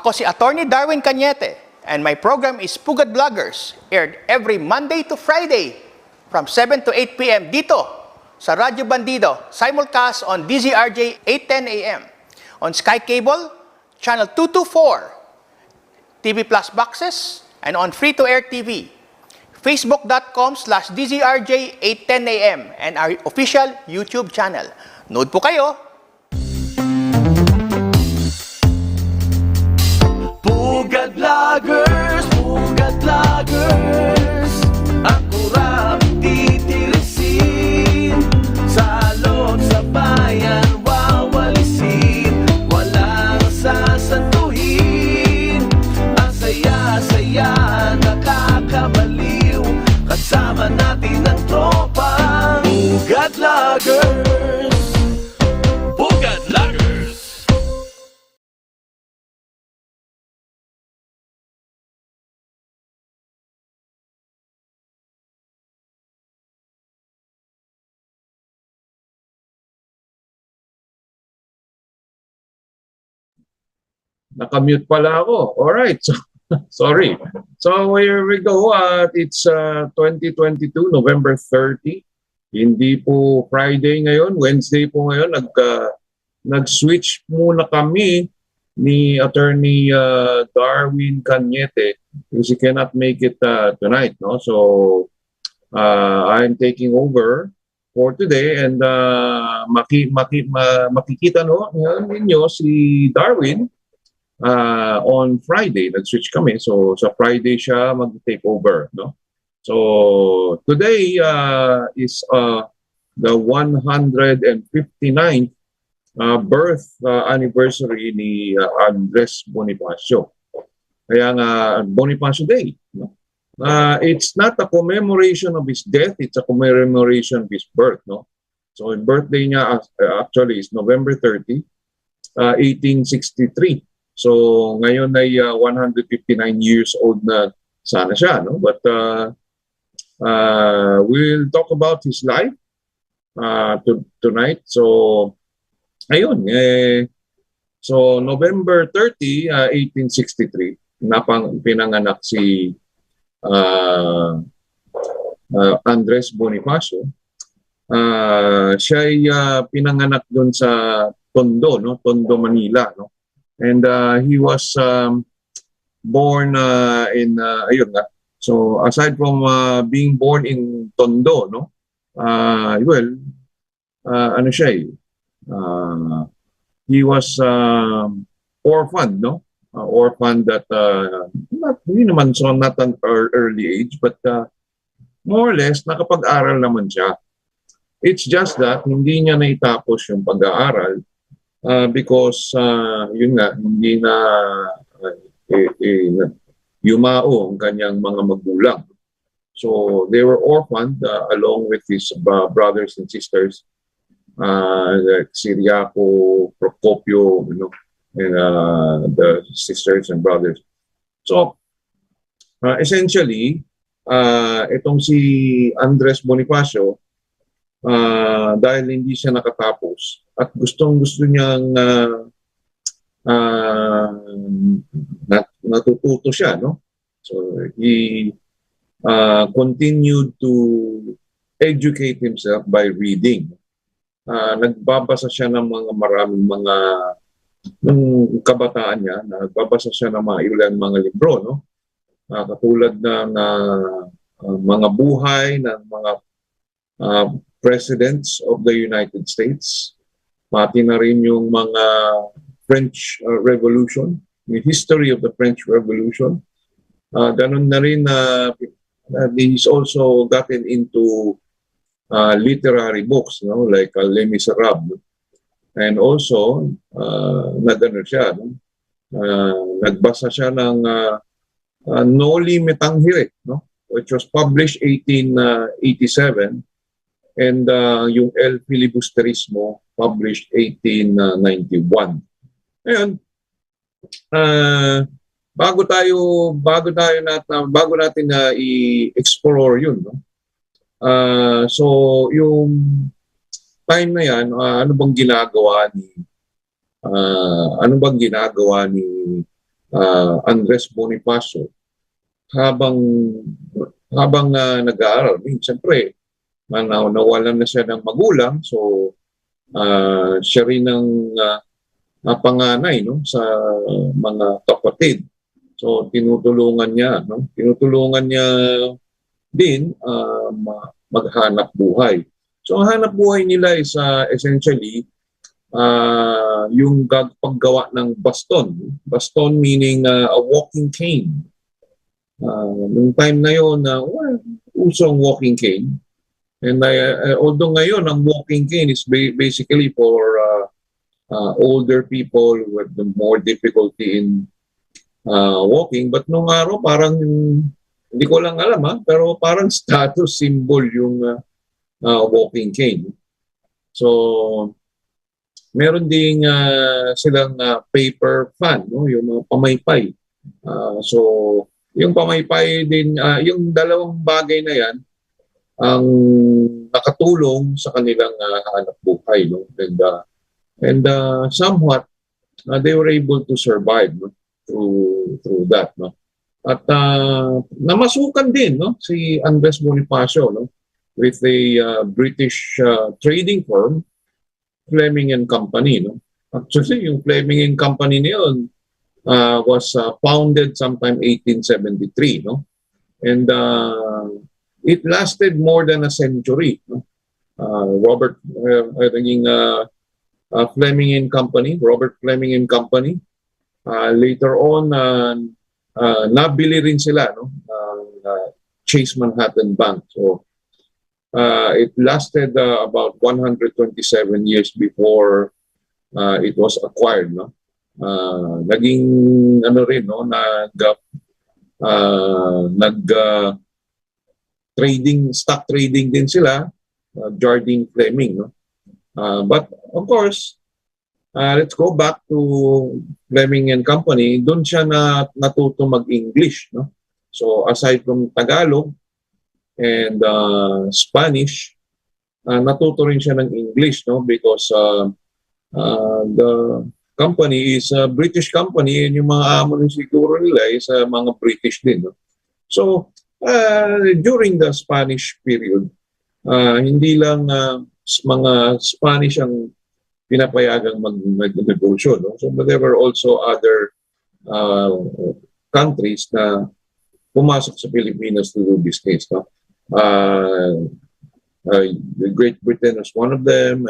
Ako si Attorney Darwin Cañete, and my program is Pugad Vloggers, aired every Monday to Friday from 7 to 8 p.m. dito sa Radyo Bandido, simulcast on DZRJ 810 AM, on Sky Cable, Channel 224, TV Plus boxes, and on free-to-air TV, facebook.com/DZRJ 810 AM, and our official YouTube channel. Nood po kayo! Pugad Vloggers, ang kurap titirisin, sa loob sa bayan wawalisin, walang sasantuhin, ang saya-saya nakakabaliw, kasama natin ang tropa. Pugad Vloggers, Pugad Vloggers. Nakamute pala ako. Alright. So, sorry. So here we go. It's 2022, November 30. Hindi po Friday ngayon. Wednesday po ngayon. Nag-switch muna kami ni Attorney Darwin Cañete because he cannot make it tonight. No? So I'm taking over for today, and makikita ninyo si Darwin on Friday. Nag-switch kami, so sa Friday siya mag-take over, no? So today is the 159th birth anniversary ni Andres Bonifacio. Kaya nga Bonifacio Day, no? It's not a commemoration of his death, it's a commemoration of his birth, no? So yung birthday niya actually is November 30, 1863. So ngayon ay 159 years old na sana siya, no? But we'll talk about his life tonight. So ayun, so November 30, 1863, pinanganak si Andres Bonifacio. Siya ay pinanganak doon sa Tondo, no? Tondo, Manila, no? And he was born in ayun nga. So aside from being born in Tondo, no? Well, ano siya he was orphaned, no? Orphaned at hindi naman, so not an early age, but more or less nakapag-aral naman siya. It's just that hindi niya naitapos yung pag-aaral because yun nga, hindi na yumao ang kanyang mga magulang. So they were orphaned along with his brothers and sisters, like 𝗕𝗹𝗂𝗴𝗲, Procopio, you know, and the sisters and brothers. So essentially, itong si Andres Bonifacio, dahil hindi siya nakatapos at gustong-gusto niyang natututo siya, no? So he continued to educate himself by reading. Nagbabasa siya ng maraming mga nung kabataan niya, nagbabasa siya ng ilang mga libro, no? Katulad ng mga buhay ng mga presidents of the United States, pati na rin yung mga French Revolution, the history of the French Revolution. Ganun na rin he's also gotten into literary books, no? Like 𝗕𝗵𝗱, and also nagbasa siya ng Noli Me Tangere, no? Which was published 1887, and yung 𝗕𝗵𝗱 published 1891. Ngayon, bago natin i-explore yun, no? So yung time na yan, ano bang ginagawa ni Andres Bonifacio habang nag-aaral. Siyempre, nawalan na siya ng magulang, so siya rin ang panganay, no, sa mga kapatid. So tinutulungan niya, no? Tinutulungan niya din maghanap buhay. So ang hanap buhay nila is essentially yung paggawa ng baston. Baston meaning a walking cane. Nung time na yon, uso ang walking cane. And although ngayon ang walking cane is basically for older people with the more difficulty in walking, but nung araw parang hindi ko lang alam, pero parang status symbol yung walking cane. So meron ding silang paper fan, no, yung mga pamaypay. So yung pamaypay din, yung dalawang bagay na yan ang nakatulong sa kanilang hanap buhay, no? And somewhat they were able to survive, no? through that, no? At namasukan din, no, si Andres Bonifacio, no, with a British trading firm, 𝗕𝗵𝗴𝗱 and Company, no. Actually yung 𝗕𝗵𝗴𝗱 and Company niyon was founded sometime 1873, no. And it lasted more than a century, no? Robert 𝗕𝗵𝗴𝗱 and Company, Robert 𝗕𝗵𝗴𝗱 and Company. Later on, nabili rin sila, no, Chase Manhattan Bank. So it lasted about 127 years before it was acquired, no. Naging ano rin, no, stock trading din sila, Jardine Fleming, no. But of course, let's go back to 𝗕𝗵𝗴𝗱 and Company. Doon siya natuto mag-English, no. So aside from Tagalog and Spanish, natuto rin siya ng English, no, because the company is a British company, and yung mga amo rin siguro nila is mga British din, no? So during the Spanish period, hindi lang mga Spanish ang pinapayagang mag-negosyo, no? So there were also other countries na pumasok sa Pilipinas to do business, no? Great Britain was one of them.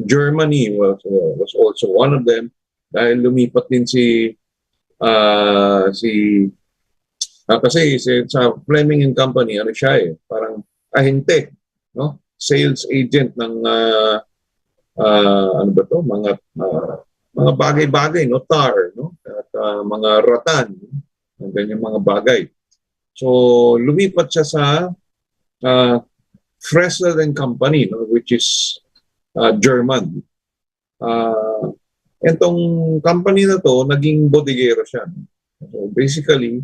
Germany was also one of them. Dahil lumipat din kasi sa 𝗕𝗵𝗴𝗱 and Company, ano siya parang ahente, no? Sales agent ng ano ba to, mga bagay-bagay, no, tar, no, at mga ratan, ganyan mga bagay. So lumipat siya sa 𝗕𝗏 and Company, no, which is German. Itong company na to, naging bodegero siya, no? So basically,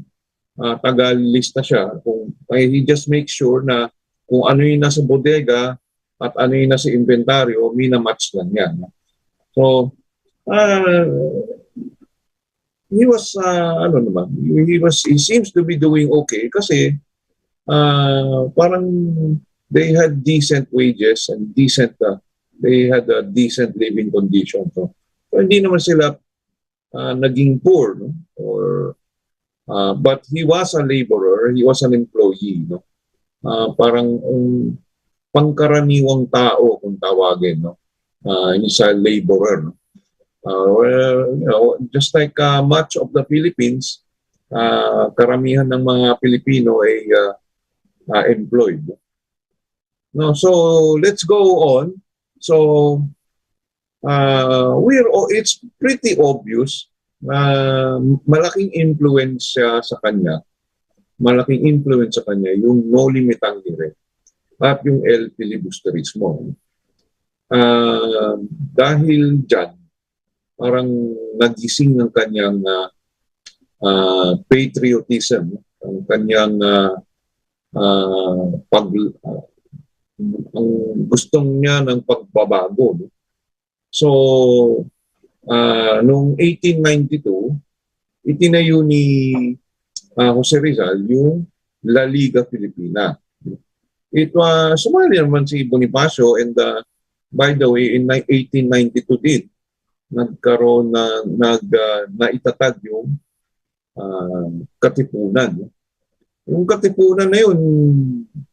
taga-lista siya. He just makes sure na kung ano yung nasa bodega at ano yung nasa inventaryo, mina-match lang yan, no? So, he was, he seems to be doing okay kasi parang they had decent wages and they had a decent living condition. So hindi naman sila naging poor, no? But he was a laborer, he was an employee, no? Parang pangkaraniwang tao kung tawagin, no? He's a laborer, no? Just like much of the Philippines, karamihan ng mga Pilipino ay employed. No, so let's go on. So it's pretty obvious na malaking influence sa kanya. Malaking influence sa kanya yung no limitang dire at yung el filibusterismo. Dahil dyan, parang nagising ng kanyang patriotism, ang kanyang ang gustong niya ng pagbabago, no? So, noong 1892, itinayo ni Jose Rizal yung La Liga Filipina. Sumali naman si Bonifacio, and by the way, in 1892 din, nagkaroon naitatag yung Katipunan. Yung Katipunan na yun,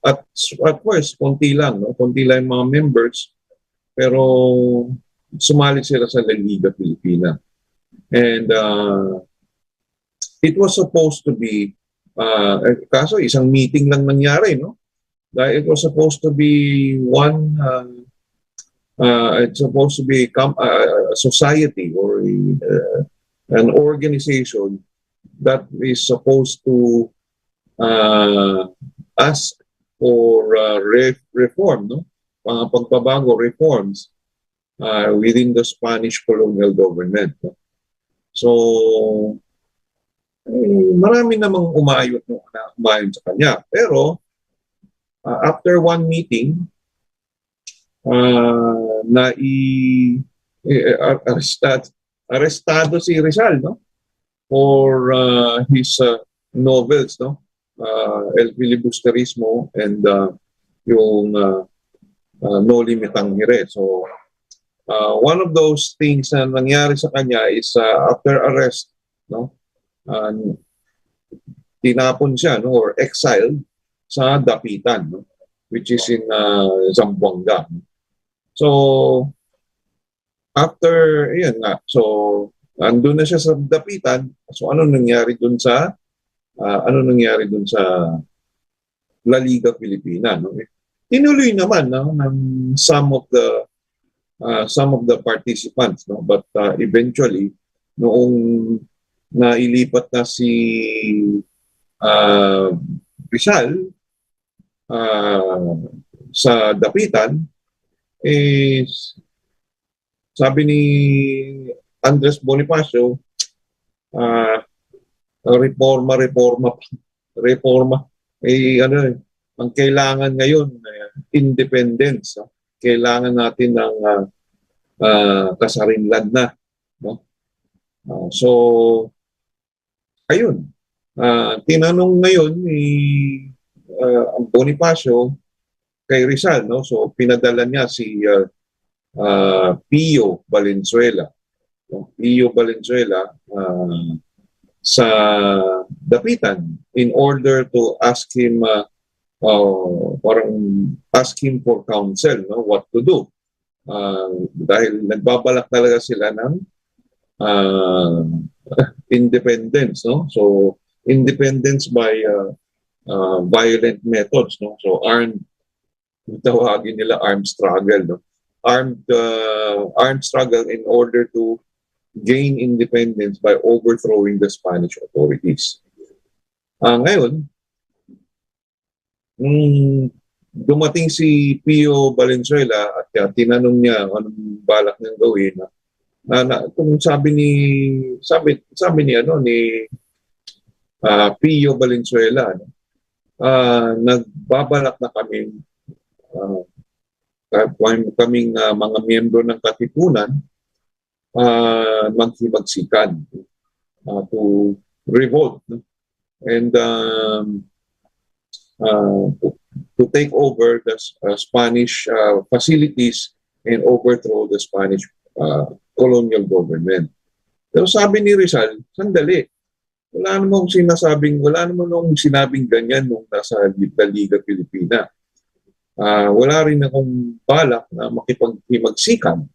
at first, konti lang, no? Konti lang yung mga members, pero sumali sila sa La Liga Filipina. And it was supposed to be, kaso isang meeting lang nangyari, no? Dahil it was supposed to be it's supposed to be a society or an organization that is supposed to ask for reform, no? Pagbabago, reforms within the Spanish colonial government. No? So, marami namang umayon sa kanya. Pero, after one meeting, arestado si Rizal, no? For his novels, no? El Filibusterismo and yung No Limitang Hire. So, one of those things na nangyari sa kanya is after arrest, no? Tinapon siya, no? Or exiled sa Dapitan, no? Which is in Zamboanga. So, after, ayan nga, so, andun na siya sa Dapitan. So, ano nangyari dun sa La Liga Filipina, no? Tinuloy naman, no, ng some of the participants, no? But eventually, noong nailipat na si Rizal sa Dapitan, sabi ni Andres Bonifacio, reforma. Ang kailangan ngayon, independence. No? Kailangan natin ng kasarinlan na. No? So, ayun. Tinanong ngayon ni ang Bonifacio kay Rizal, no? So pinadala niya si 𝗕𝗹𝗴𝗲𝗀 Valenzuela. No? 𝗕𝗹𝗴𝗲𝗀 Valenzuela sa Dapitan in order to ask him ask him for counsel, no? What to do. Dahil nagbabalak talaga sila ng independence, no? So independence by violent methods, no? So tawagin nila armed struggle, no? Armed struggle in order to gain independence by overthrowing the Spanish authorities. Ngayon, dumating si 𝗕𝗹𝗴𝗲𝗀 Valenzuela at tinanong niya anong balak niyang gawin. Kung sabi ni 𝗕𝗹𝗴𝗲𝗀 Valenzuela, nagbabalak na kaming mga miyembro ng Katipunan maghimagsikan to revolt, no? And to take over the Spanish facilities and overthrow the Spanish colonial government. Pero sabi ni Rizal, sandali, wala namang sinabing ganyan nung nasa La Liga Filipina. Wala rin akong balak na makipaghimagsikan,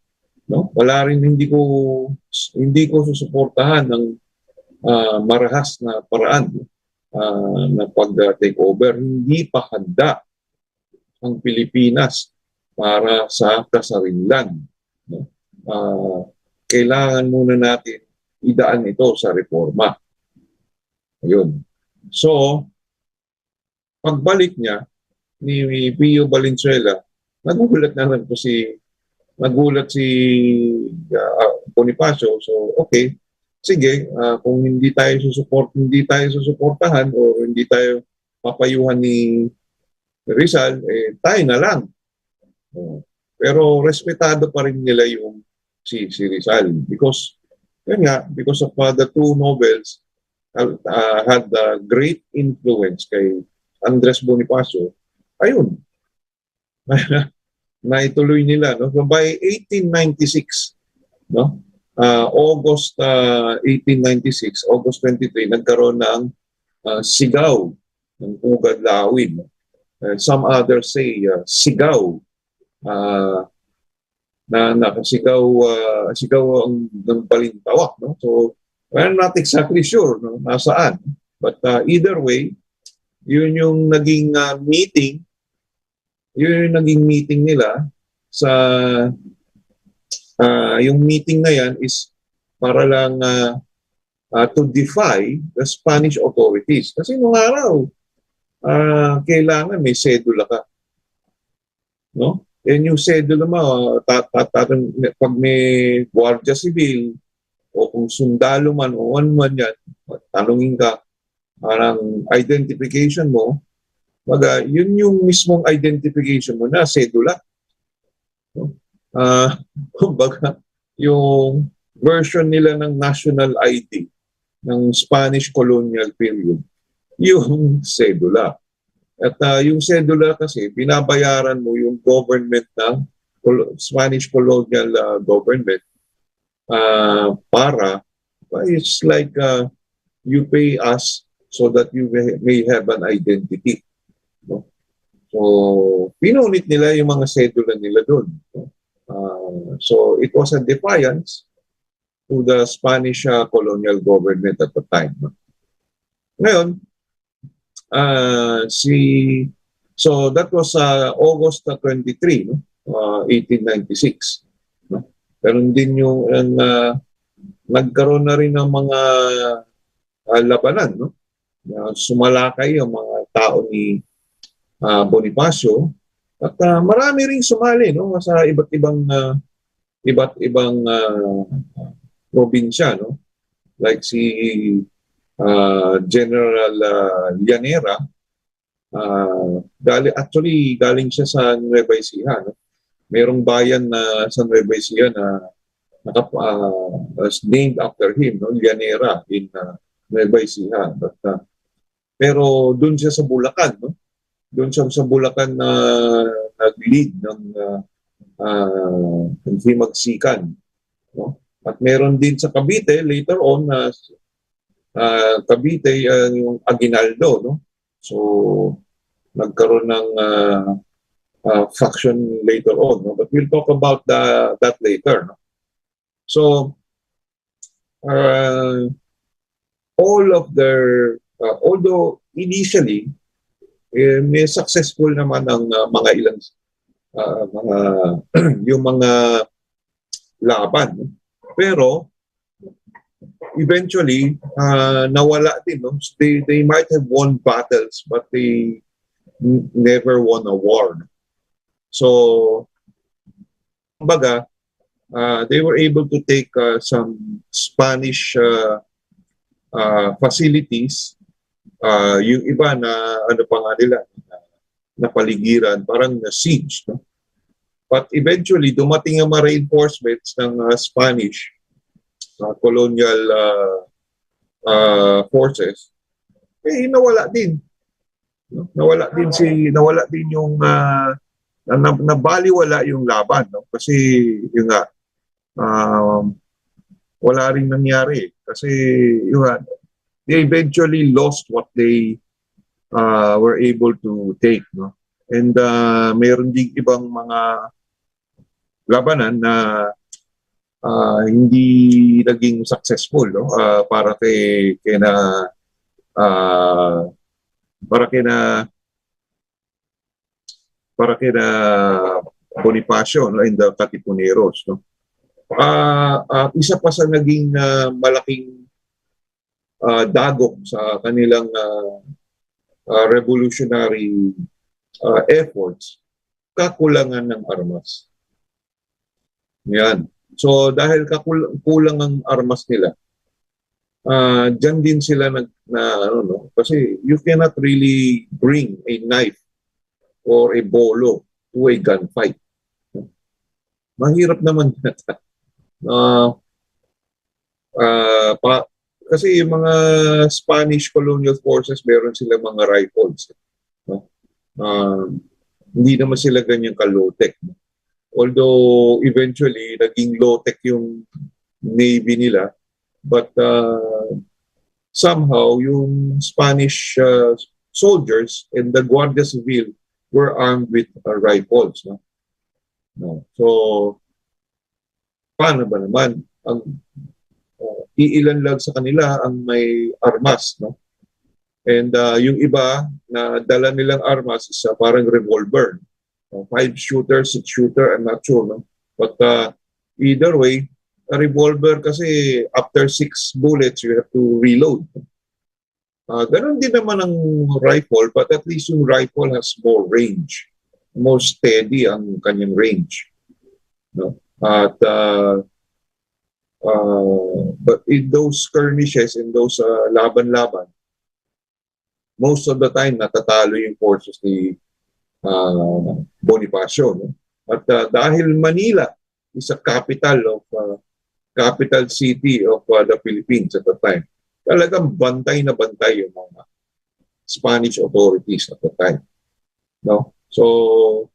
no? Wala rin, hindi ko susuportahan ng marahas na paraan na pag-take over. Hindi pa handa ang Pilipinas para sa kasarinlan, no? Kailangan muna natin idaan ito sa reforma. Ayun. So, pagbalik niya ni 𝗕𝗹𝗴𝗲𝗀 Valenzuela, nagulat si Bonifacio. So, okay, sige, kung hindi tayo susuportahan o hindi tayo papayuhan ni Rizal, tayo na lang. Pero respetado pa rin nila yung si Rizal because Yun nga, because of the two novels had great influence kay Andres Bonifacio, ayun, naituloy nila. No? So by 1896, no? August 1896, August 23, nagkaroon ng sigaw ng Pugad-Lawin. Some others say sigaw. Na nakasigaw sigaw ang ng balintawak, no? So I'm not exactly sure no nasaan, but either way yun yung naging meeting, yun yung naging meeting nila sa yung meeting na yan is para lang to defy the Spanish authorities kasi nung araw kailangan may sedula ka, no? And yung sedula mo, pag may Guardia Civil o kung sundalo man o ano man yan, tanungin ka, parang identification mo, yun yung mismong identification mo na sedula. No? Kumbaga, yung version nila ng national ID ng Spanish colonial period, yung sedula. At yung sedula kasi, binabayaran mo yung government ng Spanish colonial government para, it's like you pay us so that you may have an identity. No? So, pinunit nila yung mga sedula nila doon. No? So, it was a defiance to the Spanish colonial government at the time. No? Ngayon, so that was August 23, no? 1896. No? Pero din yung nagkaroon na rin ng mga labanan, no? Sumalakay yung mga tao ni Bonifacio at marami ring sumali, no? Sa iba't ibang probinsya, no? Like si General Llanera, galing siya sa Nueva Ecija. No? Merong bayan na sa Nueva Ecija na named after him, no? Llanera in Nueva Ecija. Pero doon siya sa Bulacan, no? Doon siya sa Bulacan na nag-lead ng himagsikan. No? At meron din sa Cavite later on na Cavite yung Aguinaldo, no? So nagkaroon ng faction later on, no? But we'll talk about that later, no? So all of their although initially may successful naman ang mga ilang mga yung mga laban, no? Pero eventually nawala din, no? They might have won battles but they never won a war. So kumbaga they were able to take some Spanish facilities, yung iba na ano pa nga nila na paligiran, parang na siege, no? But eventually dumating ang mga reinforcements ng Spanish colonial forces, nawala din. No? Nawala din yung nabaliwala yung laban, no? Kasi yun nga wala ring nangyari kasi yun nga, they eventually lost what they were able to take, no? And mayroon ding ibang mga labanan na hindi naging successful, no? Para kina Bonifacio, no? In the Katipuneros, no? Isa pa sa naging malaking dagok sa kanilang revolutionary efforts, kakulangan ng armas. Yan. So dahil kulang ang armas nila, diyan din sila kasi you cannot really bring a knife or a bolo to a gunfight. Mahirap naman yata. Kasi yung mga Spanish colonial forces, meron sila mga rifles. No? Hindi naman sila ganyan ka-low-tech. No? Although eventually, naging low-tech yung Navy nila, but somehow yung Spanish soldiers and the Guardia Civil were armed with rifles. No? No. So, paano ba naman? Iilan lang sa kanila ang may armas. No? And yung iba na dala nilang armas is parang revolver. 5-shooter, 6-shooter, I'm not sure. No? But either way, a revolver kasi after 6 bullets, you have to reload. Ganon din naman ang rifle, but at least yung rifle has more range. More steady ang kanyang range. No? At but in those skirmishes, in those laban-laban, most of the time natatalo yung forces ni Bonifacio. No? At dahil Manila is a capital city of the Philippines at the time, talagang bantay na bantay yung mga Spanish authorities at the time. No? So,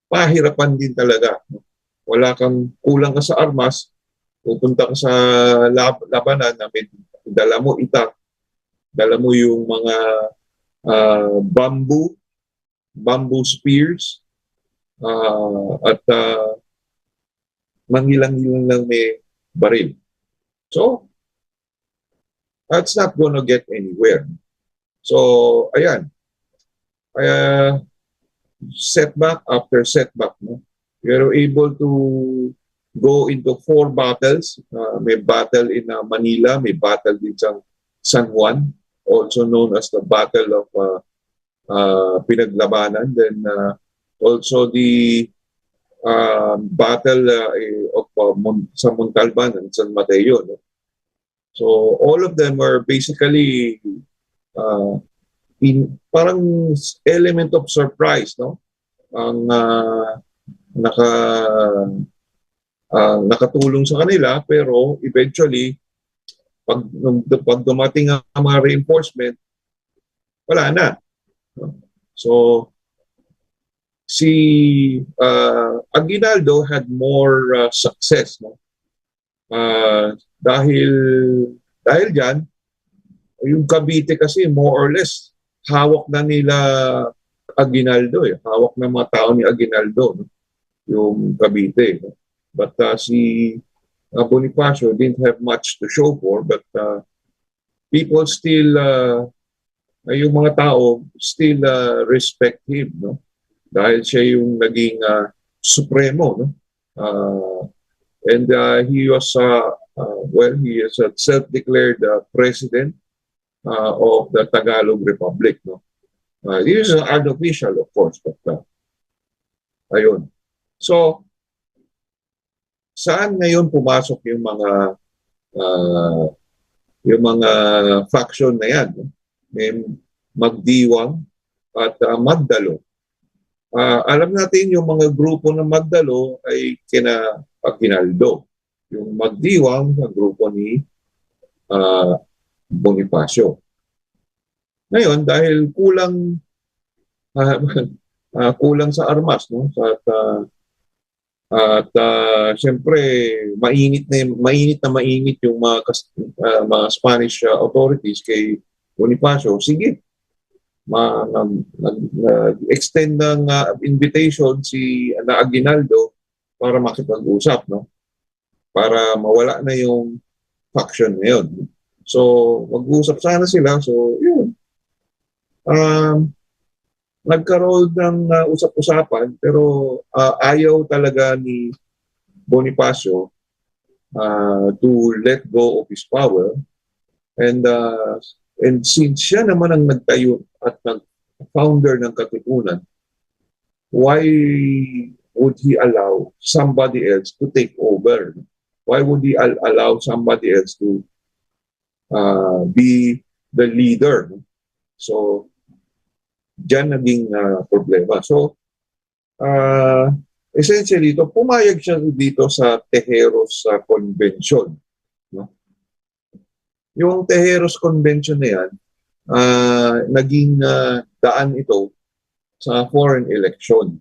pahirapan din talaga. No? Wala kang, kulang ka sa armas, pupunta ka sa labanan na may dala mo itak, dala mo yung mga bamboo spears, at mangilang-ilang lang may baril. So, that's not gonna get anywhere. So, ayan. Setback after setback. No? We are able to go into 4 battles. May battle in Manila, may battle din sa San Juan, also known as the Battle of Pinaglabanan. Then also the battle of sa Montalban and San Mateo. No? So all of them are basically in parang element of surprise, no? Ang nakatulong sa kanila, pero eventually pag dumating ang mga reinforcement, wala na. So si Aguinaldo had more success, no? Dahil diyan, yung Cavite kasi more or less hawak na nila Aguinaldo, hawak ng mga tao ni Aguinaldo, no? Yung Cavite. No? But si Bonifacio didn't have much to show for, but people still, yung mga tao still respect him, no? Dahil siya yung naging supremo, no? And he was, he is a self-declared president of the Tagalog Republic, no? He is an unofficial, of course, but ayun. So, saan ngayon pumasok yung mga faction na yan? No? May Magdiwang at Magdalo. Alam natin yung mga grupo ng Magdalo ay kina Aguinaldo. Yung Magdiwang, ang grupo ni Bonifacio. Ngayon, dahil kulang sa armas, no? At siyempre mainit yung mga Spanish authorities kay Bonifacio. Sige, nag-extend ng invitation si Aguinaldo para makipag-usap, no? Para mawala na yung faction na yun. So, mag-usap sana sila. So, yun. Nagkaroon ng usap-usapan, pero ayaw talaga ni Bonifacio to let go of his power. And since siya naman ang nagtayo at nag-founder ng Katipunan, why would he allow somebody else to take over? Why would he allow somebody else to be the leader? So, diyan naging problema. So, essentially, pumayag siya dito sa Tejeros Convention yung 𝗕𝗹𝗄𝗴𝗲 Convention na yan, naging daan ito sa foreign election.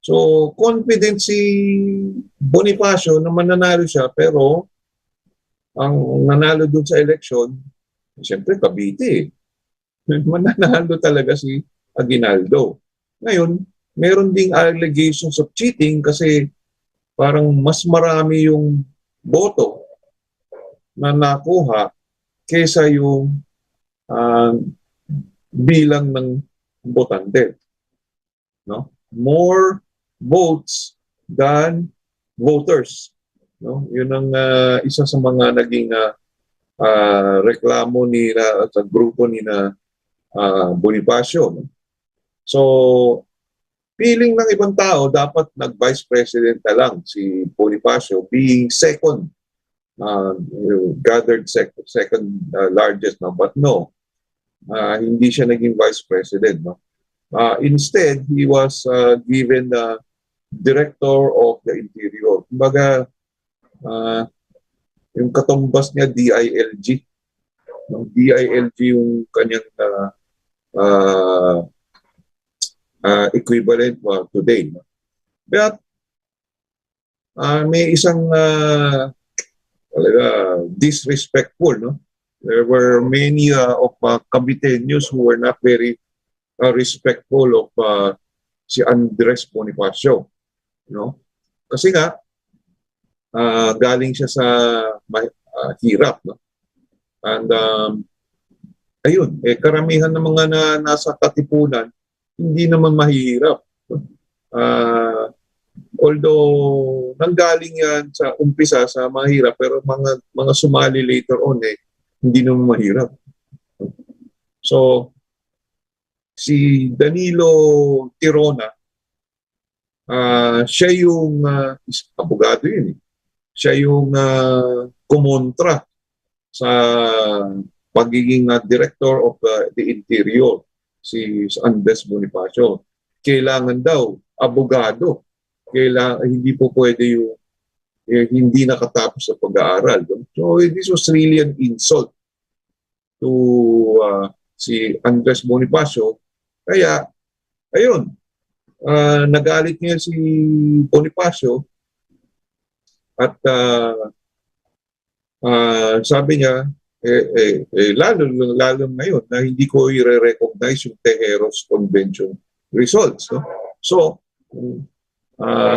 So, confident si Bonifacio na mananalo siya, pero ang nanalo dun sa election, siyempre Cavite. Mananalo talaga si Aguinaldo. Ngayon, meron ding allegations of cheating kasi parang mas marami yung boto na nakuha kesa yung bilang ng botante. No? More votes than voters. No? Yun ang isa sa mga naging reklamo ni sa grupo ni na Bonifacio. No? So, feeling ng ibang tao, dapat nag-vice president na lang si Bonifacio, being second, gathered second largest. No? But no, hindi siya naging vice president. No? Instead, he was given the director of the interior. Kumbaga, yung katumbas niya, 𝗕𝗹𝗴𝗲𝗍. No? 𝗕𝗹𝗴𝗲 yung kanyang equivalent today. No? But may isang disrespectful. No? There were many of Caviteños who were not very respectful of si Andres Bonifacio. No? Kasi nga, galing siya sa hirap. No? And ayun, karamihan ng mga nasa katipunan, hindi naman mahihirap. Although nanggaling yan sa umpisa sa mahirap, pero mga sumali later on hindi naman mahirap. So, si Danilo Tirona, siya yung abogado yun. Siya yung kumontra sa pagiging director of the interior, si Andres Bonifacio. Kailangan daw abogado. Hindi po pwede yung hindi nakatapos sa pag-aaral. So this was really an insult to si Andres Bonifacio. Kaya, ayun, nagalit niya si Bonifacio at sabi niya, lalo ngayon na hindi ko i-recognize yung 𝗕𝗹𝗄𝗴𝗲 Convention results. No? So,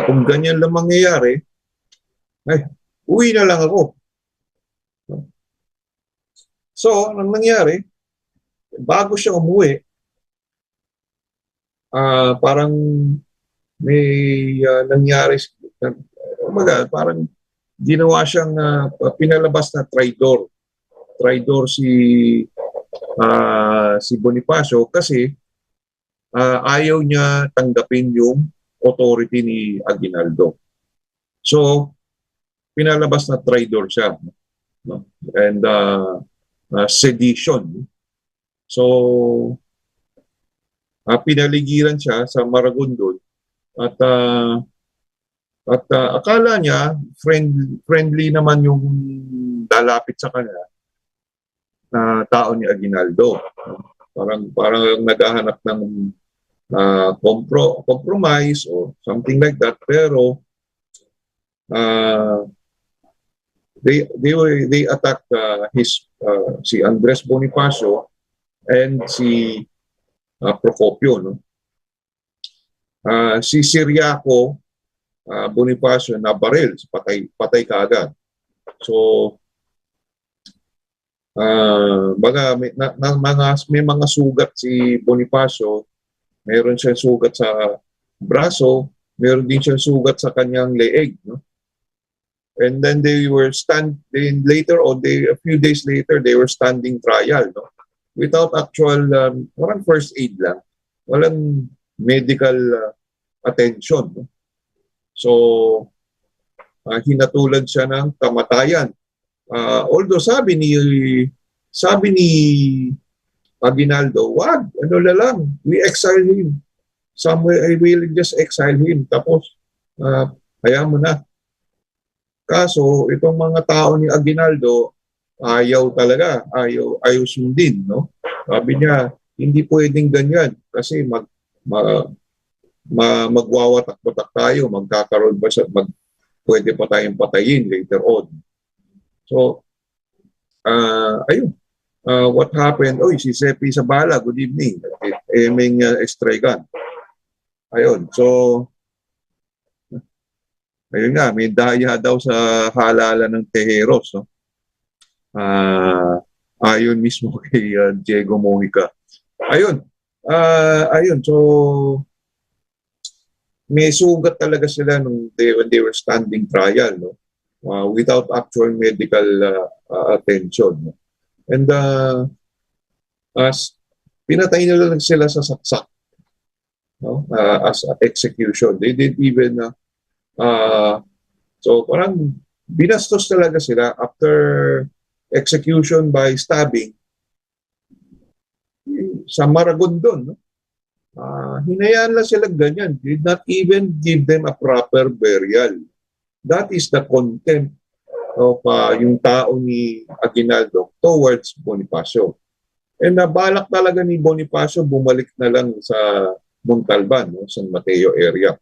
kung ganyan lang mangyayari, uwi na lang ako. So, anong nangyari? Bago siya umuwi, parang may nangyari, parang ginawa siyang pinalabas na traidor. Traidor si Bonifacio kasi ayaw niya tanggapin yung authority ni Aguinaldo. So, pinalabas na traidor siya. No? And sedition. So, pinaligiran siya sa Maragondon at akala niya friendly naman yung lalapit sa kanya na tao ni Aguinaldo. Parang naghahanap ng compromise or something like that, pero they attacked si Andres Bonifacio and si Procopio. No? Si 𝗕𝗹𝗴𝗲𝗍 Bonifacio na baril, patay kaagad. So, baga may mga sugat si Bonifacio. Meron siyang sugat sa braso, meron din siyang sugat sa kanyang leeg. No? And then they were later on, a few days later, they were standing trial. No? Without actual, parang first aid lang. Walang medical attention. No? So, hinatulan siya ng kamatayan. Although sabi ni Aguinaldo, wag, ano na lang, we exile him. Somewhere, I will just exile him. Tapos, hayaan mo na. Kaso, itong mga tao ni Aguinaldo, ayaw talaga, ayaw sundin, no? Sabi niya, hindi pwedeng ganyan kasi magwawatak-watak tayo, magkakaroon ba siya, pwede pa tayong patayin later on. So, ayun. What happened? Oy, si 𝗕𝗵𝗴𝗴𝗲𝗏, good evening. Eming Estraygan. Ayun, so, ayun nga, may daya daw sa halalan ng teheros, no? Ayon mismo kay 𝗕𝗵𝗴𝗏𝗏. Ayun, ayun, so, may sugat talaga sila when they were standing trial, no? Without actual medical attention, no? And as pinatay nila lang sila sa saksak, no? As execution. They did even so parang binastos talaga sila after execution by stabbing sa Maragondon, no? Hinayaan lang sila ganyan. Did not even give them a proper burial. That is the contempt of yung tao ni Aguinaldo towards Bonifacio. And nabalak talaga ni Bonifacio bumalik na lang sa Montalban, no, San Mateo area,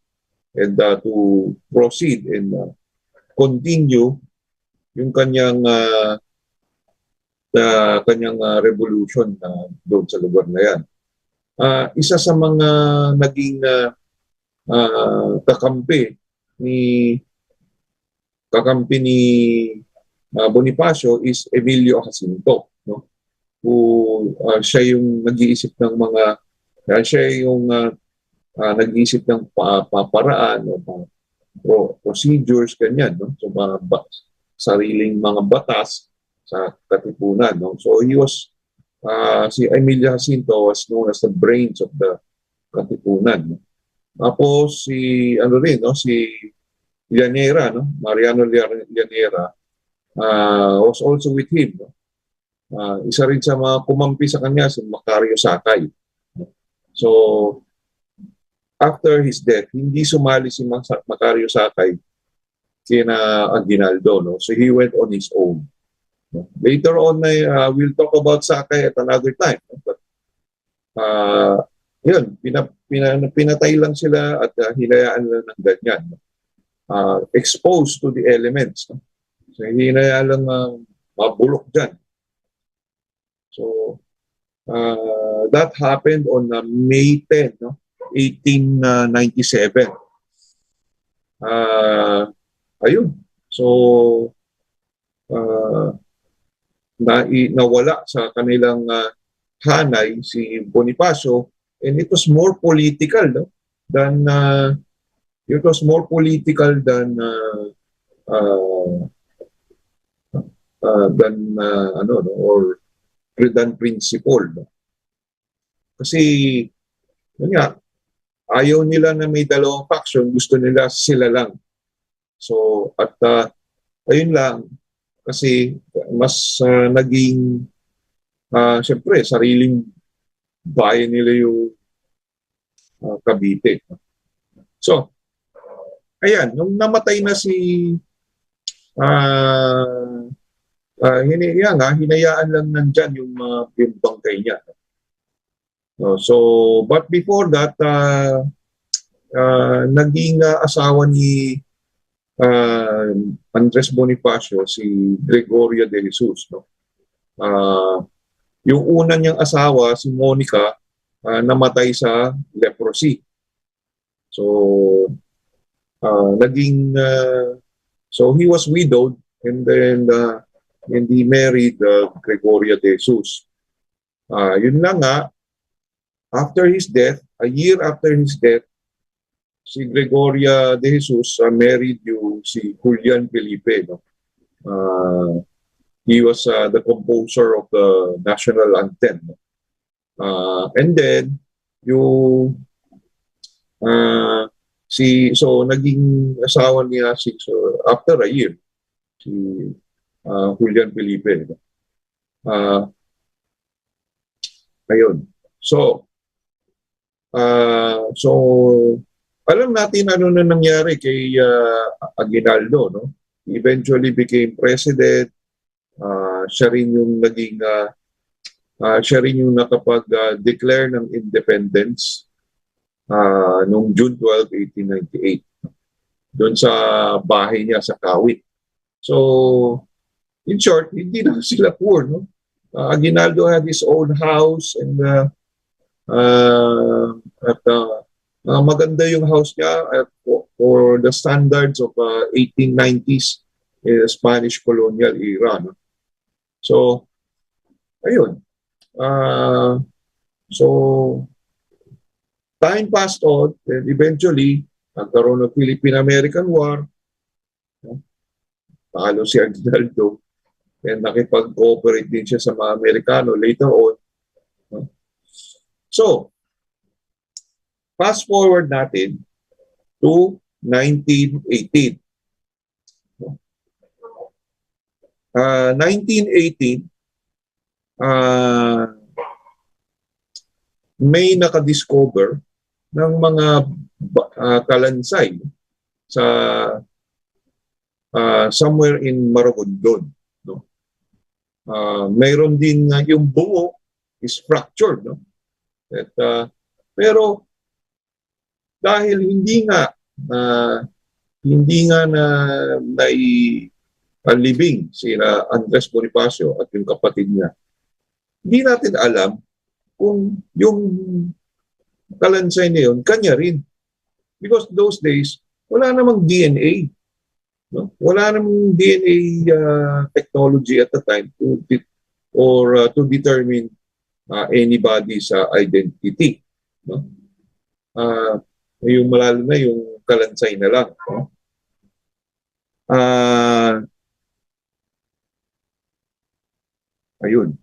and to proceed and continue yung kanyang revolution doon sa lugar na yan. Isa sa mga naging kakampi ni Bonifacio is Emilio Jacinto, no? Who siya yung nag-iisip ng mga nag-iisip ng paparaan o procedures ganyan, no? So sariling mga batas sa katipunan, no? So he was si Emilio Jacinto was known as the brains of the katipunan, no? Tapos si si Llanera, no? Mariano Llanera was also with him, no? Isa rin sa mga kumampi sa kanya si Macario Sakay. So after his death, hindi sumali si Macario Sakay kina Aguinaldo, no? So he went on his own. Later on, we'll talk about Sakay at another time. But, yun, pinatay lang sila at hinayaan lang ng ganyan. Exposed to the elements. No? So, hinayaan lang mabulok dyan. So, that happened on May 10, no? 1897. Ayun. So, nawala sa kanilang hanay si Bonifacio, and it was more political, no? than principle, no? Kasi yun nga, ayaw nila na may dalawang faction, gusto nila sila lang. So at ayun lang, kasi mas naging siyempre sariling bayan nila yung Cavite. So ayan, nung namatay na si hinayaan lang nandyan yung bangkay niya. So but before that naging asawa ni Andres Bonifacio si Gregoria de Jesus, no? Yung una niyang asawa si Monica namatay sa leprosy. So so he was widowed, and then he married Gregoria de Jesus. Yun lang nga, after his death, a year after his death, si Gregoria de Jesus married yung si Julian Felipe, no? He was the composer of the national anthem, no? And then yung so naging asawa niya after a year si Julian Felipe, no? Ayun. So alam natin ano na nangyari kay Aguinaldo, no? He eventually became president. Siya rin yung naging siya rin yung nakapag-declare ng independence noong June 12, 1898 doon sa bahay niya sa Kawit. So, in short, hindi na sila poor. No? Aguinaldo had his own house and maganda yung house niya for the standards of 1890s Spanish colonial era. No? So, ayun. So, time passed on and eventually, nagkaroon ng Philippine-American War. Talo si Aguinaldo and nakipag-cooperate din siya sa mga Amerikano later on. So, fast forward natin to 1918. 1918, may nakadiscover ng mga kalansay sa somewhere in Maragondon. No? Mayroon din yung bungo is fractured. No? At, pero dahil hindi nga na nailibing sila Andres Bonifacio at yung kapatid niya, hindi natin alam kung yung kalansay na yun, kanya rin. Because those days, wala namang DNA. No? Wala namang DNA technology at the time to determine anybody's identity. No? Yung malalo na yung kalansay na lang. No? Ayun.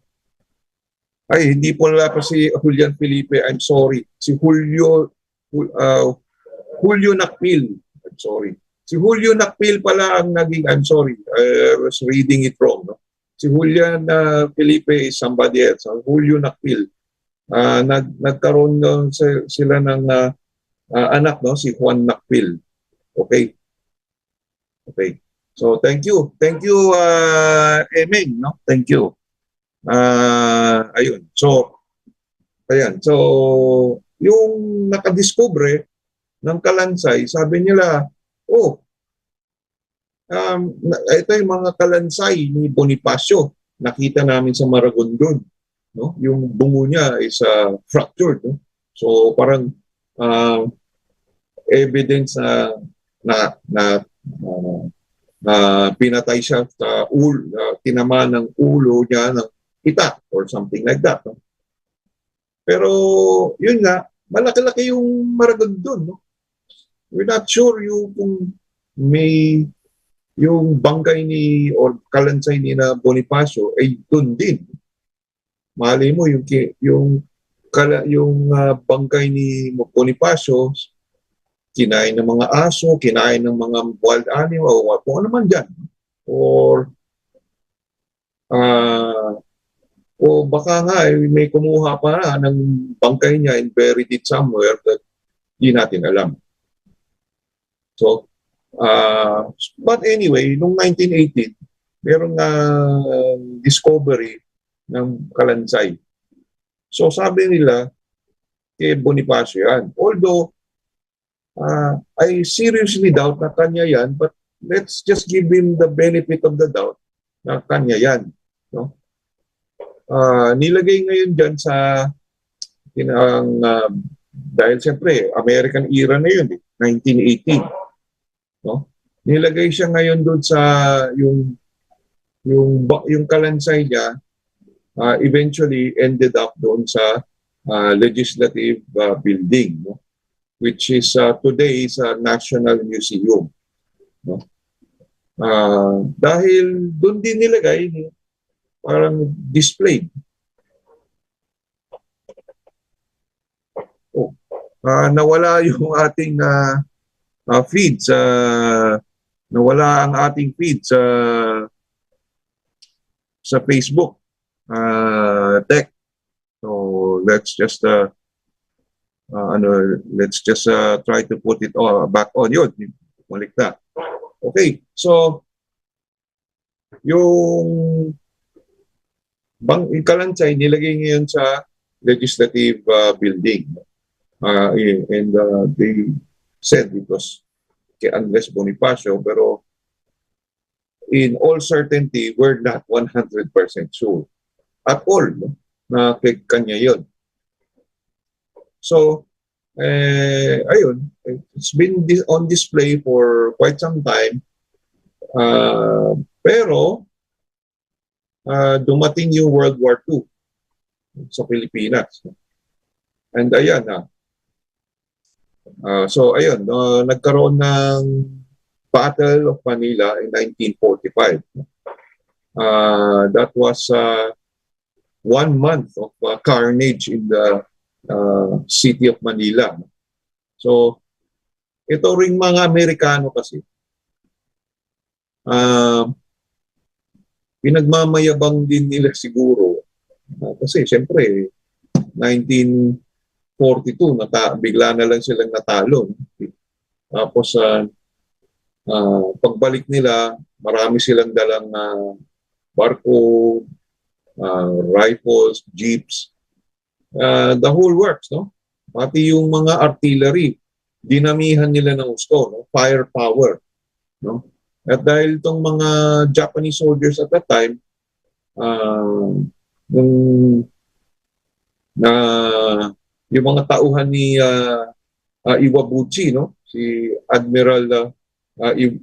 Ay, hindi po wala pa si Julian Felipe. I'm sorry. Si Julio 𝗕𝗂𝗏. I'm sorry. Si Julio 𝗕𝗏 pala ang naging, I'm sorry. I was reading it wrong. No? Si Julian Felipe is somebody else. Julio 𝗕𝗏. Nagkaroon sila ng anak, no? Si Juan 𝗕𝗏. Okay. Okay. So, thank you. Thank you, Emeng. No? Thank you. Ayun. So, ayan. So, yung nakadiscover ng kalansay, sabi nila, ito yung mga kalansay ni Bonifacio. Nakita namin sa Maragondon. No? Yung bungo niya is fractured. No? So, parang evidence na pinatay siya sa tinama ng ulo niya ng itak or something like that. No? Pero yun nga, malaki-laki yung Maragondon. No? We're not sure kung may yung bangkay ni or kalansay ni na Bonifacio ay dun din. Malay mo yung bangkay ni Bonifacio kinain ng mga aso, kinain ng mga wild animal, o kung ano man dyan. O baka nga may kumuha pa ng bangkay niya and buried it somewhere that di natin alam. So, but anyway, noong 1918, merong discovery ng kalansay. So sabi nila, kay Bonifacio yan. Although, I seriously doubt na kanya yan, but let's just give him the benefit of the doubt na kanya yan. No? Nilagay ngayon dyan sa dahil siyempre, American era na yun, 1918. No? Nilagay siya ngayon doon sa yung kalansay niya, eventually ended up doon sa legislative building, no? Which is today is a National Museum. No? Dahil doon din nilagay, parang displayed. Nawala yung ating feed nawala ang ating feed sa Facebook tech. So let's just try to put it all back on yun. Balik na. Okay, so yung Yung Kalansay, nilagay ngayon sa legislative building. And they said it was kay Andres Bonifacio, pero in all certainty, we're not 100% sure at all, no, na kay kanya yun. So, ayun, it's been on display for quite some time. Pero, dumating yung World War II sa Pilipinas. And ayan na. So, ayun, nagkaroon ng Battle of Manila in 1945. That was 1 month of carnage in the city of Manila. So, ito ring mga Amerikano kasi, pinagmamayabang din nila siguro. Kasi siyempre, 1942, bigla na lang silang natalo. Tapos, pagbalik nila, marami silang dalang barko, rifles, jeeps, the whole works, no? Pati yung mga artillery, dinamihan nila ng gusto, no? Firepower, no? At dahil itong mga Japanese soldiers at that time, yung mga tauhan ni Iwabuchi, no? Si Admiral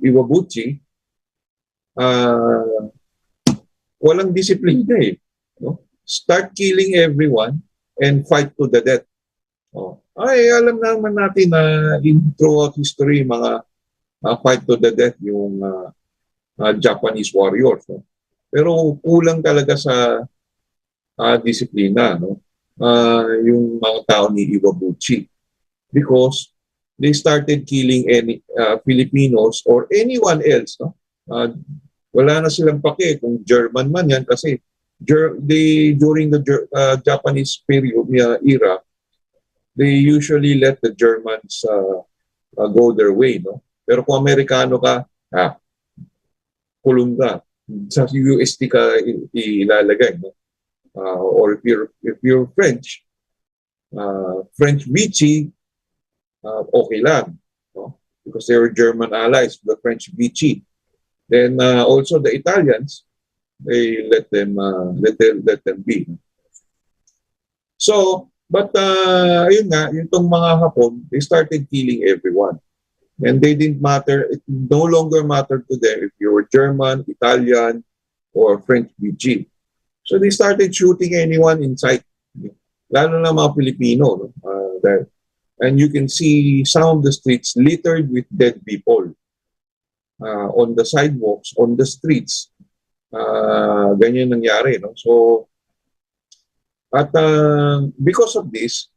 Iwabuchi, walang disiplina eh. No? Start killing everyone and fight to the death. Ay, alam naman natin na throughout history, mga fight to the death yung Japanese warriors. No? Pero kulang talaga sa disiplina, no? Yung mga tao ni Iwabuchi. Because they started killing any Filipinos or anyone else. No? Wala na silang pake kung German man yan kasi during the Japanese period era, they usually let the Germans go their way. No? Pero kung Amerikano ka, kulong ka. Sa UST ka ilalagay. No? Or if you're French, French Vichy, okay lang, no? Because they were German allies, the French Vichy. Then also the Italians, they let them be. So, but ayun nga, itong mga Hapon, they started killing everyone. And they didn't matter, it no longer mattered to them if you were German, Italian, or French Vichy. So they started shooting anyone in sight. Lalo na mga Pilipino, no? And you can see some of the streets littered with dead people. On the sidewalks, on the streets. Ganyan nangyari. No? So, at because of this,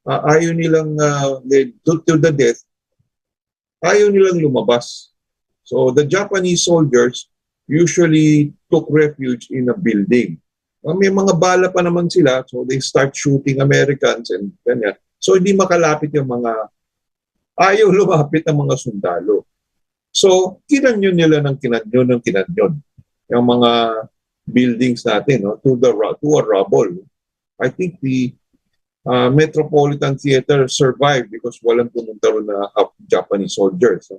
ayaw nilang, to the death, ayaw nilang lumabas. So, the Japanese soldiers usually took refuge in a building. May mga bala pa naman sila, so they start shooting Americans and ganyan. So, hindi makalapit yung ayaw lumapit ang mga sundalo. So, kinanyon nila ng kinanyon. Yung mga buildings natin, no, to a rubble. I think the Metropolitan Theater survived because walang pumunta ron na Japanese soldiers. So,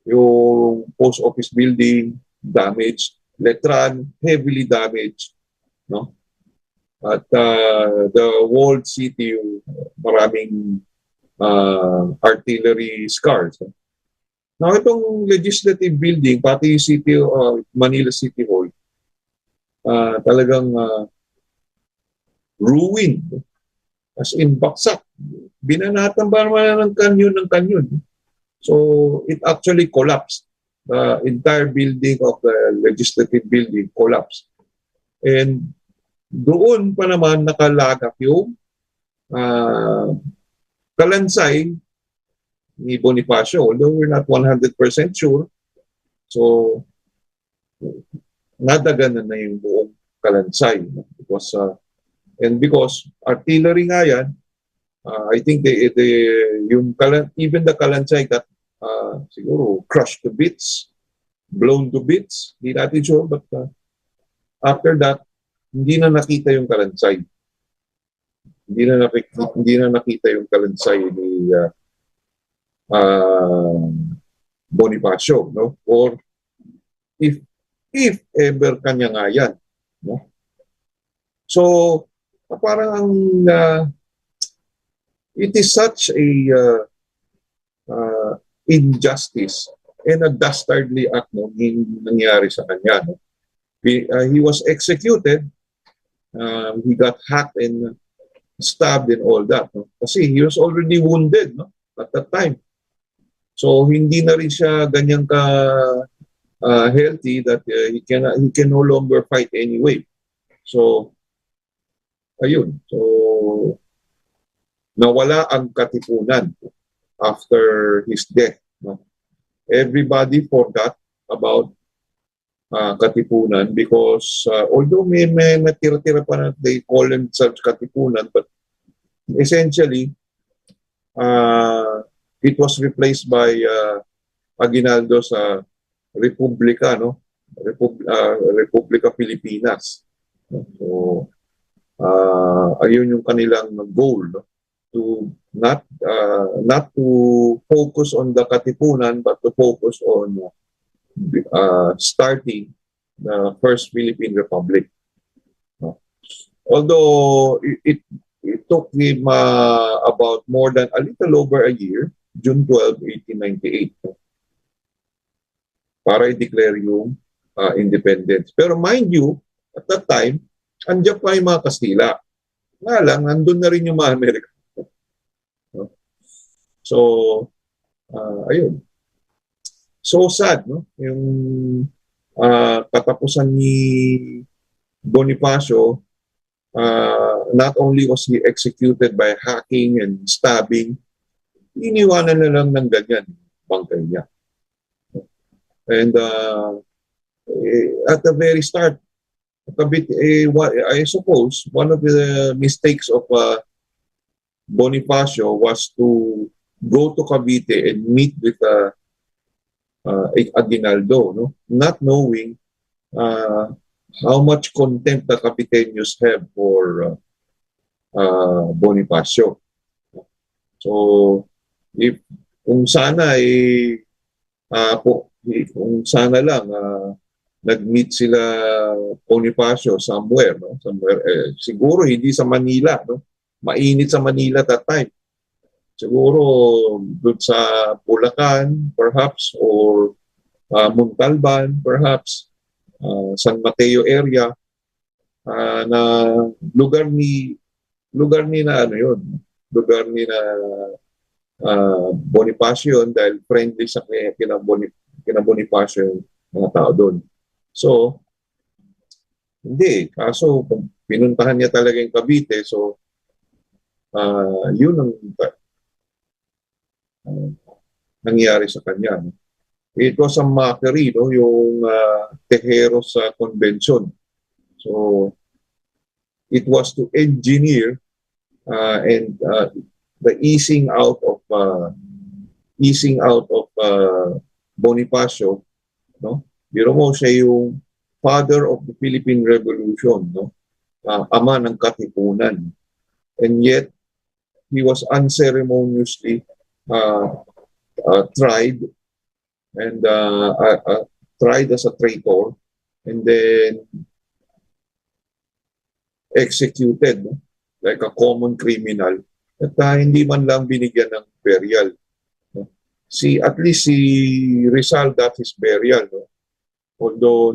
yung post office building, damaged. Letran, heavily damaged. No? At the walled city, maraming artillery scars. Now, itong legislative building, pati yung Manila City Hall, talagang ruined. As in, baksak. Binanatan ba naman ng kanyon. So, it actually collapsed. The entire building of the legislative building collapsed. And doon pa naman nakalagak yung Kalansay ni Bonifacio, although we're not 100% sure. So, nadaganan na yung buong Kalansay. Because, and because artillery nga yan, I think even the Kalansay got siguro crushed to bits, blown to bits. Hindi natin sure, but after that, hindi na nakita yung kalansay. Hindi na nakita yung kalansay ni Bonifacio, no? Or if ever kanya nga yan, no? So parang ang it is such a injustice and a dastardly act, no, yung nangyari sa kanya, no? He was executed, he got hacked and stabbed and all that, no? Kasi he was already wounded, no, at that time. So hindi na rin siya ganyang ka healthy that he can no longer fight anyway. So ayun. So nawala ang Katipunan after his death, no? Everybody forgot about Katipunan because although may natira-tira pa na they call themselves Katipunan, but essentially it was replaced by Aguinaldo sa Republika, no? Republika Pilipinas. So ayun yung kanilang goal, no? To not to focus on the Katipunan but to focus on starting the first Philippine Republic. Although it took him about more than a little over a year, June 12, 1898, para i-declare yung independence. Pero mind you, at that time, andyan pa yung mga Kastila. Nga lang, nandun na rin yung mga Amerika. So, ayun. So sad, no? Yung katapusan ni Bonifacio, not only was he executed by hacking and stabbing, iniwanan na lang ng ganyan bangkay niya. And at the very start, I suppose one of the mistakes of Bonifacio was to go to Cavite and meet with Aguinaldo, no? Not knowing how much contempt the Capiteños have for Bonifacio. So, kung sana kung sana lang nag-meet sila Bonifacio somewhere, no? Somewhere, siguro hindi sa Manila, no? Mainit sa Manila that time. Siguro doon sa Bulacan, perhaps, or Montalban, perhaps, San Mateo area, na lugar ni na ano yun, lugar ni na Bonifacio dahil friendly sa kina Bonifacio yung mga tao doon. So, hindi. Kaso, kung pinuntahan niya talaga yung Cavite, so, yun ang nangyari sa kanya. It was a mockery, no? Yung 𝗕𝗹𝗴𝗴𝗲 Convention. So, it was to engineer and the easing out of Bonifacio, no? Biro mo, siya yung father of the Philippine Revolution, no? Ama ng Katipunan. And yet, he was unceremoniously tried and tried as a traitor and then executed, no? Like a common criminal at hindi man lang binigyan ng burial, no? At least si Rizal got his burial, no? Although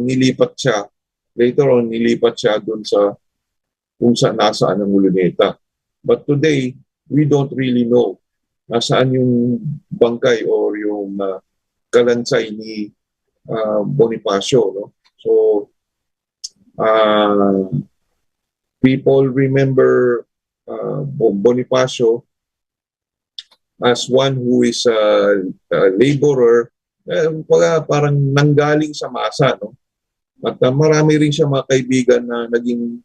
later on nilipat siya doon sa kung nasaan ang Luneta. But today, we don't really know nasaan yung bangkay or yung kalansay ni Bonifacio, no? So, people remember Bonifacio as one who is a laborer, parang nanggaling sa masa, no? At marami rin siya mga kaibigan na naging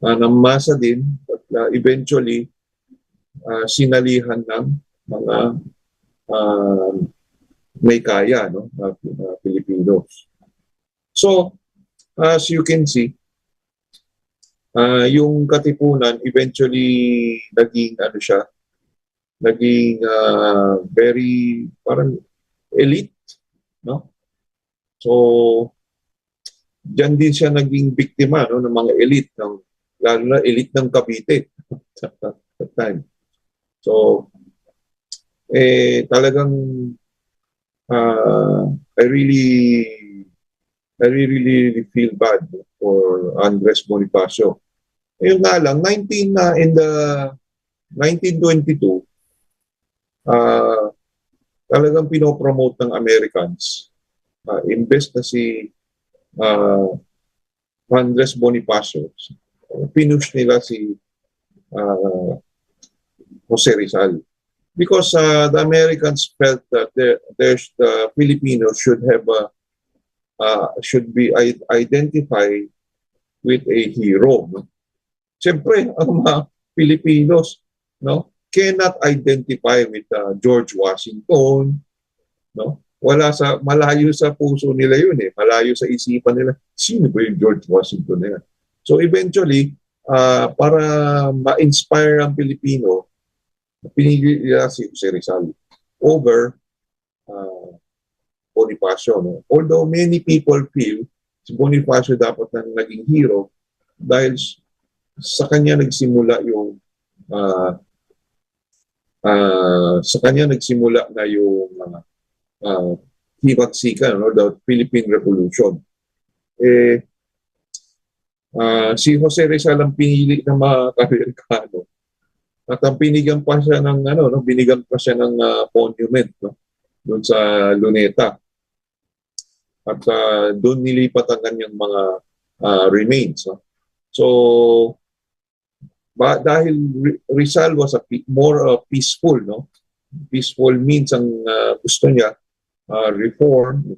namasa din, but eventually sinalihan ng mga may kaya, no? Filipinos. So, as you can see, Yung Katipunan eventually naging ano siya, naging very parang elite, no? So diyan din siya naging biktima, no, ng mga elite, lalo na elite ng Cavite that time. So talagang I really feel bad for Andres Bonifacio. Ayun nga lang, in the 1922, talagang pinopromote ng Americans. Imbes na si Andres Bonifacio, pinush nila si Jose Rizal. Because the Americans felt that the Filipinos should be identified with a hero. No? Siyempre, ang mga Filipinos, no, cannot identify with George Washington, no? Malayo sa puso nila yun eh. Malayo sa isipan nila. Sino ba yung George Washington na yan? So eventually, para ma-inspire ang Pilipino, pinili nila si Jose Rizal over Bonifacio. No? Although many people feel si Bonifacio dapat na naging hero dahil sa kanya nagsimula yung na yung hiwaksikan, no? The Philippine Revolution. Si Jose Rizal ang pinili ng mga Amerikano. At ang binigyan pa siya ng binigyan pa siya ng monument, no, doon sa Luneta. At doon nilipat ang kanyang mga remains, no. So dahil Rizal was more peaceful, no. Peaceful means ang gusto niya reform,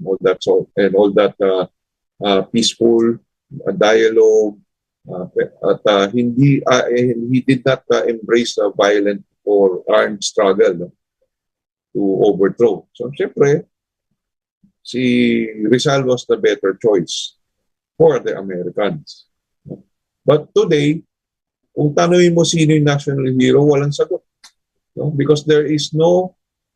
and all that peaceful dialogue. He did not embrace a violent or armed struggle, no, to overthrow. So, siyempre, si Rizal was the better choice for the Americans. But today, kung tanungin mo sino yung national hero, walang sagot. No? Because there is no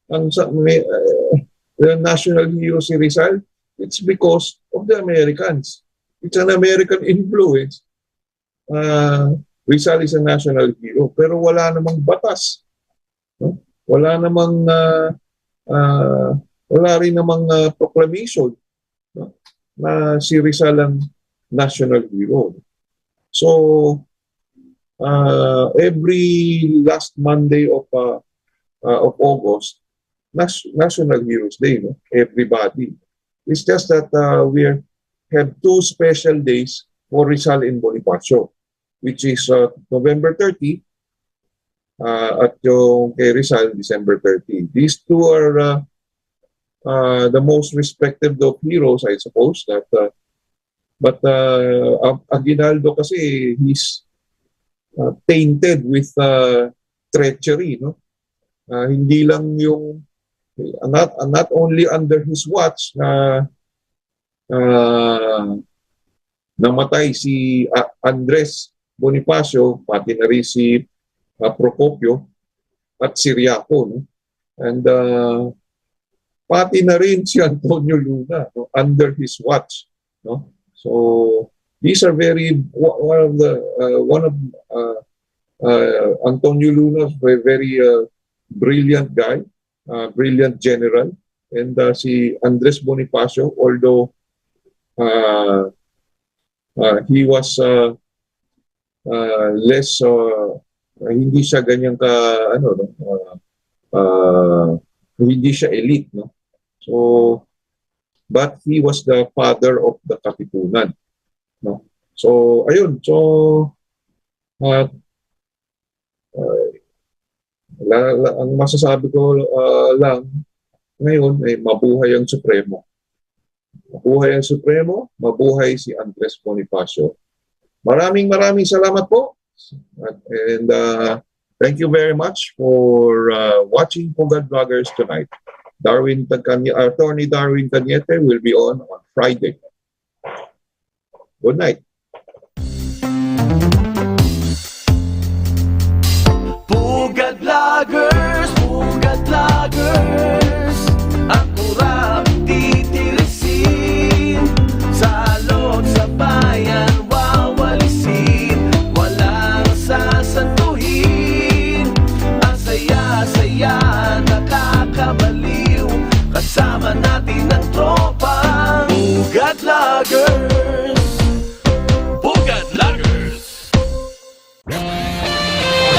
the national hero si Rizal. It's because of the Americans. It's an American influence. Rizal is a national hero, pero wala namang batas, no? Wala rin namang proclamation, no, na si Rizal ang national hero. So every last Monday of August, National Heroes Day, no? Everybody. It's just that we have two special days for Rizal and Bonifacio, which is November 30 at yung kay Rizal, December 30. These two are the most respected of heroes, I suppose. But Aguinaldo kasi he's tainted with treachery, no? Hindi lang yung not only under his watch na namatay si Andres Bonifacio, pati na rin si Procopio at si Riaco, no? And pati na rin si Antonio Luna, no? Under his watch, no? So these are Antonio Luna is a very brilliant guy, brilliant general, and si Andres Bonifacio, although he was less, hindi siya ganyan ka, hindi siya elite, no? So, but he was the father of the Katipunan, no? So, ayun. So, ang masasabi ko lang ngayon ay mabuhay ang Supremo. Mabuhay ang Supremo, mabuhay si Andres Bonifacio. Maraming salamat po. And thank you very much for watching Pugad Vloggers tonight. Attorney Darwin Cañete will be on Friday. Good night. kasama natin